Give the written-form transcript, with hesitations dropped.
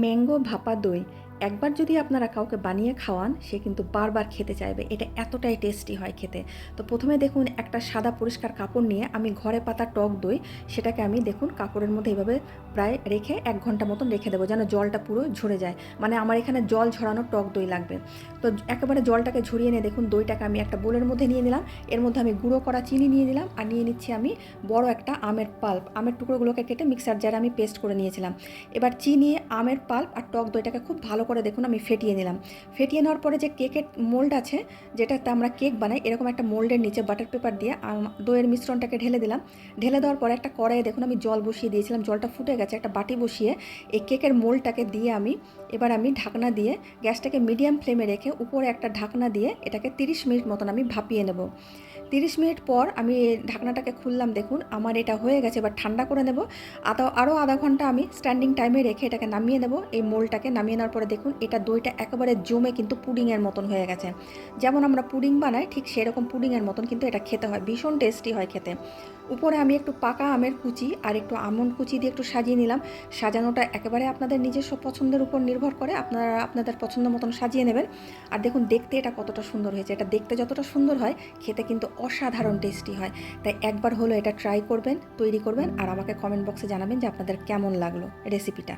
Mango ভাপা দই একবার যদি আপনারা কাউকে বানিয়ে খাওয়ান সে কিন্তু বারবার খেতে চাইবে। এটা এতটাই টেস্টি হয় খেতে। তো প্রথমে দেখুন একটা সাদা পরিষ্কার কাপড় নিয়ে আমি ঘরে পাতা টক দই সেটাকে আমি দেখুন কাপড়ের মধ্যে এভাবে প্রায় রেখে 1 ঘন্টা মতন রেখে দেবো যেন জলটা পুরো ঝরে যায়। মানে আমার এখানে জল ঝরানো টক দই লাগবে। তো একেবারে জলটাকে ঝরিয়ে নিয়ে দেখুন দইটাকে আমি একটা বোলের মধ্যে নিয়ে নিলাম। এর মধ্যে আমি গুঁড়ো করা চিনি নিয়ে নিলাম আর নিয়ে নিচ্ছি আমি বড় একটা আমের পাল্প। আমের টুকরোগুলোকে কেটে মিক্সার জারে আমি পেস্ট করে নিয়েছিলাম। এবার চিনি, আমের পাল্প আর টক দইটাকে খুব ভালো করে দেখুন আমি ফেটিয়ে নিলাম। ফেটিয়ে নেওয়ার পরে যে কেকের মোল্ড আছে, যেটাতে আমরা কেক বানাই, এরকম একটা মোল্ডের নিচে বাটার পেপার দিয়ে দইয়ের মিশ্রণটাকে ঢেলে দিলাম। ঢেলে দেওয়ার পরে একটা কড়াইয়ে দেখুন আমি জল বসিয়ে দিয়েছিলাম। জলটা ফুটে গেছে, একটা বাটি বসিয়ে এই কেকের মোল্ডটাকে দিয়ে এবার আমি ঢাকনা দিয়ে গ্যাসটাকে মিডিয়াম ফ্লেমে রেখে উপরে একটা ঢাকনা দিয়ে এটাকে 30 মিনিট মতন আমি ভাপিয়ে নেব। 30 মিনিট পর আমি ঢাকনাটাকে খুললাম, দেখুন আমার এটা হয়ে গেছে। এবার ঠান্ডা করে নেব। আরও আধা ঘন্টা আমি স্ট্যান্ডিং টাইমে রেখে এটাকে নামিয়ে নেব। এই মোলটাকে নামিয়ে নেওয়ার পরে দেখুন এটা দইটা একেবারে জমে কিন্তু পুডিংয়ের মতন হয়ে গেছে। যেমন আমরা পুডিং বানাই ঠিক সেরকম পুডিংয়ের মতন কিন্তু এটা খেতে হয়, ভীষণ টেস্টি হয় খেতে। উপরে আমি একটু পাকা আমের কুচি আর একটু আমন্ড কুচি দিয়ে একটু সাজিয়ে নিলাম। সাজানোটা একেবারে আপনাদের নিজস্ব পছন্দের উপর নির্ভর করে, আপনারা আপনাদের পছন্দ মতন সাজিয়ে নেবেন। আর দেখুন দেখতে এটা কতটা সুন্দর হয়েছে। এটা দেখতে যতটা সুন্দর হয় খেতে কিন্তু অসাধারণ টেস্টি হয়। তাই একবার হলো এটা ট্রাই করবেন, তৈরি করবেন আর আমাকে কমেন্ট বক্সে জানাবেন যে আপনাদের কেমন লাগলো রেসিপিটা।